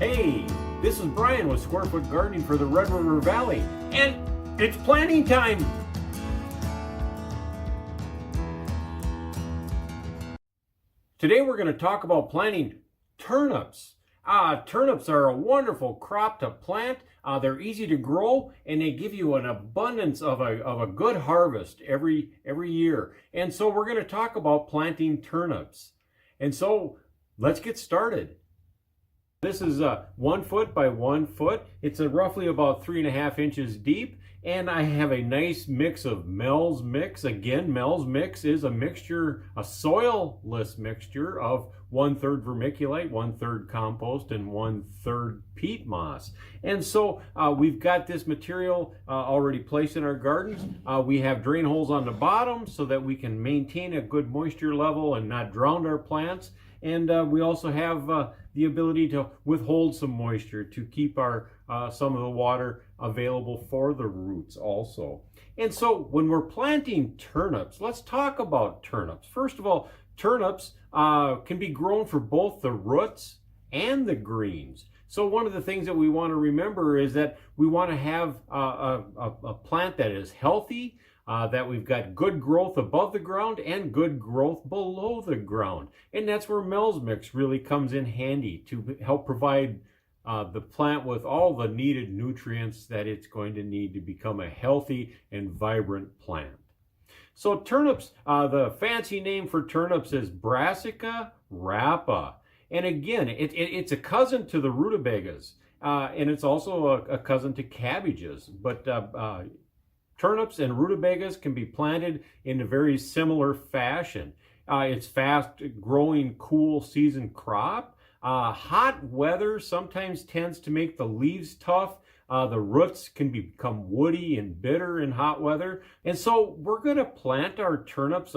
Hey, this is Brian with Square Foot Gardening for the Red River Valley, and it's planting time! Today we're going to talk about planting turnips. Turnips are a wonderful crop to plant. They're easy to grow, and they give you an abundance of a good harvest every year. And so we're going to talk about planting turnips. And so let's get started. This is 1 foot by 1 foot. It's roughly about 3.5 inches deep, and I have a nice mix of Mel's Mix. Again, Mel's Mix is a mixture, a soilless mixture of 1/3 vermiculite, 1/3 compost, and 1/3 peat moss. And so we've got this material already placed in our gardens. We have drain holes on the bottom so that we can maintain a good moisture level and not drown our plants. And we also have the ability to withhold some moisture to keep our some of the water available for the roots also. And so when we're planting turnips, let's talk about turnips. First of all, turnips can be grown for both the roots and the greens. So one of the things that we want to remember is that we want to have a plant that is healthy, that we've got good growth above the ground and good growth below the ground. And that's where Mel's Mix really comes in handy to help provide the plant with all the needed nutrients that it's going to need to become a healthy and vibrant plant. So turnips, the fancy name for turnips is Brassuca Rapa. And again, it's a cousin to the rutabagas, and it's also a cousin to cabbages. But turnips and rutabagas can be planted in a very similar fashion. It's fast-growing, cool season crop. Hot weather sometimes tends to make the leaves tough. The roots can become woody and bitter in hot weather. And so we're going to plant our turnips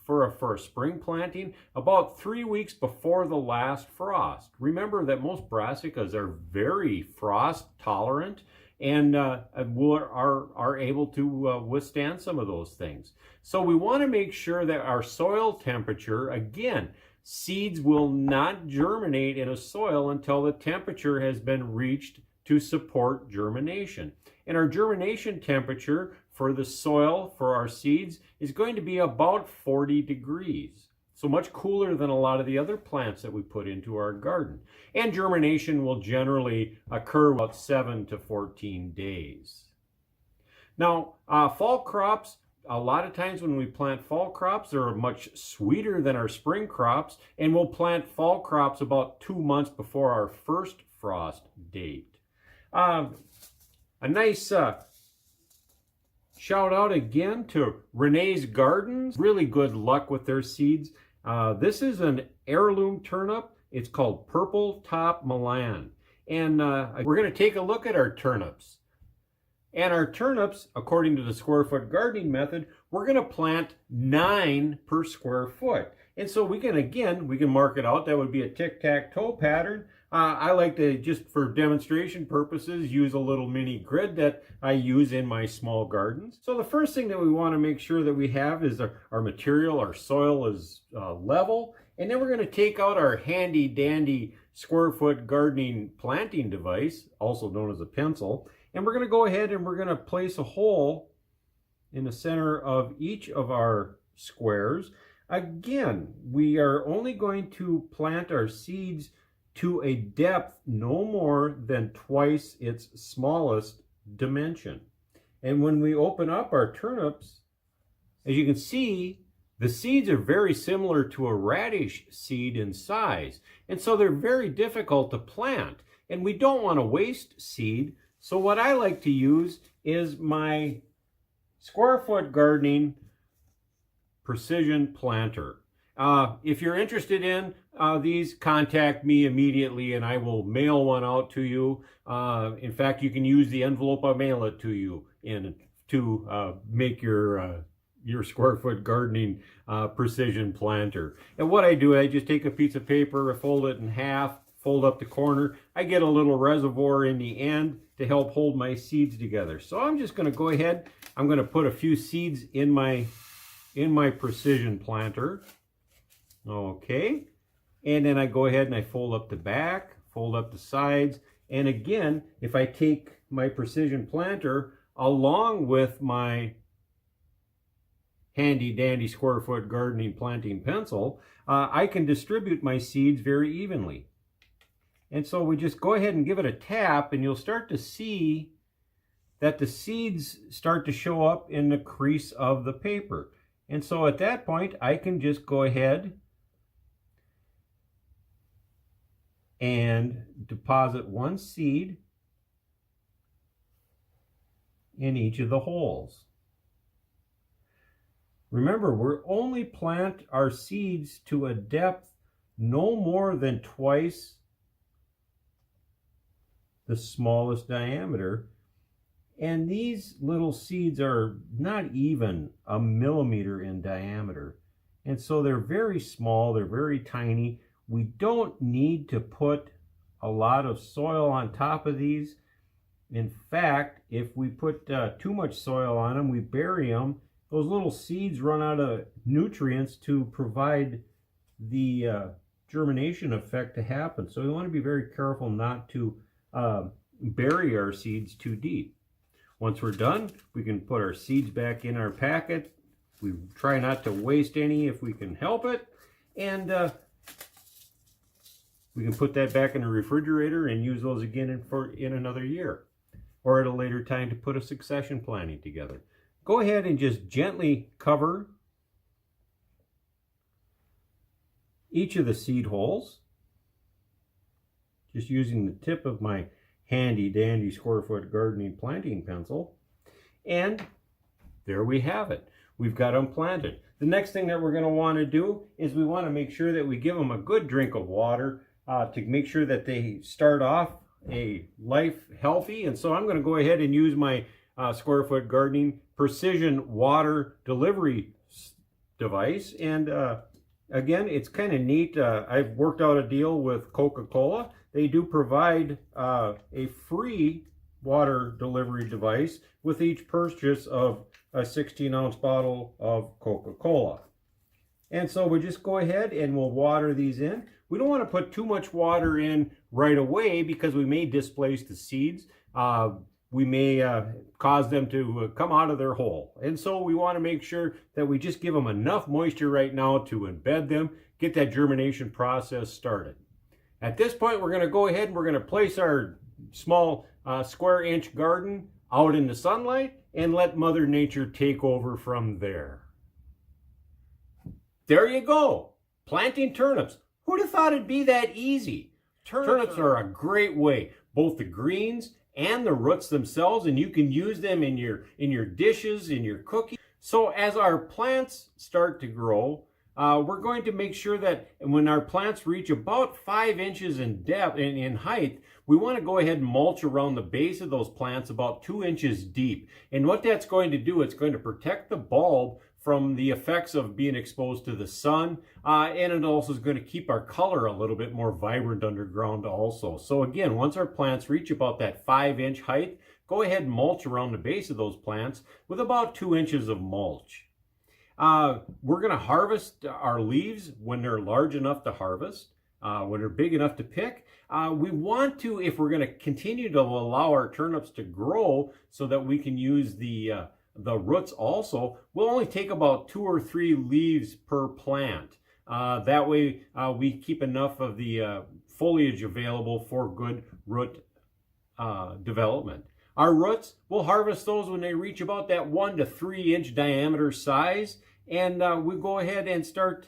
for a spring planting about 3 weeks before the last frost. Remember that most brassicas are very frost tolerant and are able to withstand some of those things. So we want to make sure that our soil temperature, again, seeds will not germinate in a soil until the temperature has been reached to support germination. And our germination temperature for the soil for our seeds is going to be about 40 degrees. So much cooler than a lot of the other plants that we put into our garden. And germination will generally occur about 7 to 14 days. Now, fall crops, a lot of times when we plant fall crops, they're much sweeter than our spring crops, and we'll plant fall crops about 2 months before our first frost date. A nice shout out again to Renee's Gardens. Really good luck with their seeds. This is an heirloom turnip. It's called Purple Top Milan. And we're going to take a look at our turnips. And our turnips, according to the square foot gardening method, we're going to plant 9 per square foot. And so we can mark it out. That would be a tic-tac-toe pattern. I like to, just for demonstration purposes, use a little mini grid that I use in my small gardens. So the first thing that we want to make sure that we have is our material, our soil is level. And then we're going to take out our handy dandy square foot gardening planting device, also known as a pencil. And we're going to go ahead and we're going to place a hole in the center of each of our squares. Again, we are only going to plant our seeds to a depth no more than twice its smallest dimension. And when we open up our turnips, as you can see, the seeds are very similar to a radish seed in size. And so they're very difficult to plant. And we don't want to waste seed. So what I like to use is my square foot gardening precision planter. If you're interested in these, contact me immediately and I will mail one out to you. In fact, you can use the envelope I mail it to you to make your square foot gardening precision planter. And what I do, I just take a piece of paper, I fold it in half, fold up the corner. I get a little reservoir in the end to help hold my seeds together. So I'm just going to go ahead, I'm going to put a few seeds in my precision planter. Okay, and then I go ahead and I fold up the back, fold up the sides. And again, if I take my precision planter along with my handy dandy square foot gardening planting pencil, I can distribute my seeds very evenly. And so we just go ahead and give it a tap, and you'll start to see that the seeds start to show up in the crease of the paper. And so at that point, I can just go ahead and deposit one seed in each of the holes. Remember, we're only plant our seeds to a depth no more than twice the smallest diameter. And these little seeds are not even a millimeter in diameter. And so they're very small, they're very tiny. We don't need to put a lot of soil on top of these. In fact, if we put too much soil on them, we bury them, those little seeds run out of nutrients to provide the germination effect to happen. So we want to be very careful not to bury our seeds too deep. Once we're done, we can put our seeds back in our packet. We try not to waste any if we can help it. And we can put that back in the refrigerator and use those again in another year, or at a later time to put a succession planting together. Go ahead and just gently cover each of the seed holes, just using the tip of my handy dandy square foot gardening planting pencil. And there we have it. We've got them planted. The next thing that we're going to want to do is we want to make sure that we give them a good drink of water to make sure that they start off a life healthy. And so I'm going to go ahead and use my square foot gardening precision water delivery device. And again, it's kind of neat. I've worked out a deal with Coca-Cola. They do provide a free water delivery device with each purchase of a 16-ounce bottle of Coca-Cola. And so we just go ahead and we'll water these in. We don't want to put too much water in right away because we may displace the seeds. We may cause them to come out of their hole. And so we want to make sure that we just give them enough moisture right now to embed them, get that germination process started. At this point, we're going to go ahead and we're going to place our small square inch garden out in the sunlight and let Mother Nature take over from there. There you go, planting turnips. Who'd have thought it'd be that easy? Turnips are a great way, both the greens and the roots themselves, and you can use them in your dishes, in your cookies. So as our plants start to grow, we're going to make sure that when our plants reach about 5 inches in depth, in height, we want to go ahead and mulch around the base of those plants about 2 inches deep. And what that's going to do, it's going to protect the bulb from the effects of being exposed to the sun, and it also is going to keep our color a little bit more vibrant underground also. So again, once our plants reach about that 5-inch height, go ahead and mulch around the base of those plants with about 2 inches of mulch. We're going to harvest our leaves when they're large enough to harvest, when they're big enough to pick. We want to, if we're going to continue to allow our turnips to grow so that we can use the roots also, we'll only take about 2 or 3 leaves per plant. That way we keep enough of the foliage available for good root development. Our roots, we'll harvest those when they reach about that 1 to 3 inch diameter size, and we go ahead and start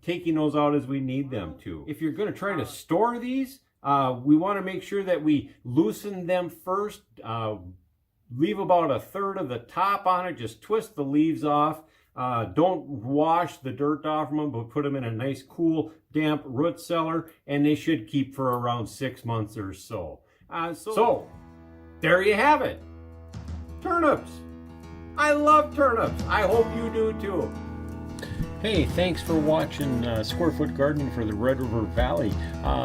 taking those out as we need them to. If you're going to try to store these, we want to make sure that we loosen them first. Leave about 1/3 of the top on it. Just twist the leaves off. Don't wash the dirt off from them, but put them in a nice, cool, damp root cellar, and they should keep for around 6 months or so. So, there you have it. Turnips. I love turnips. I hope you do too. Hey, thanks for watching Square Foot Gardening for the Red River Valley.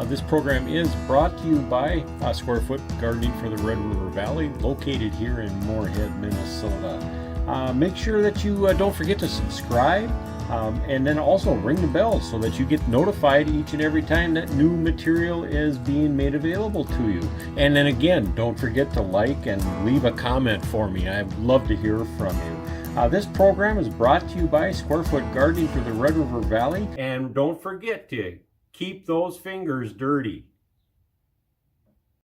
This program is brought to you by Square Foot Gardening for the Red River Valley, located here in Moorhead, Minnesota. Make sure that you don't forget to subscribe And then also ring the bell so that you get notified each and every time that new material is being made available to you. And then again, don't forget to like and leave a comment for me. I'd love to hear from you. This program is brought to you by Square Foot Gardening for the Red River Valley. And don't forget to keep those fingers dirty.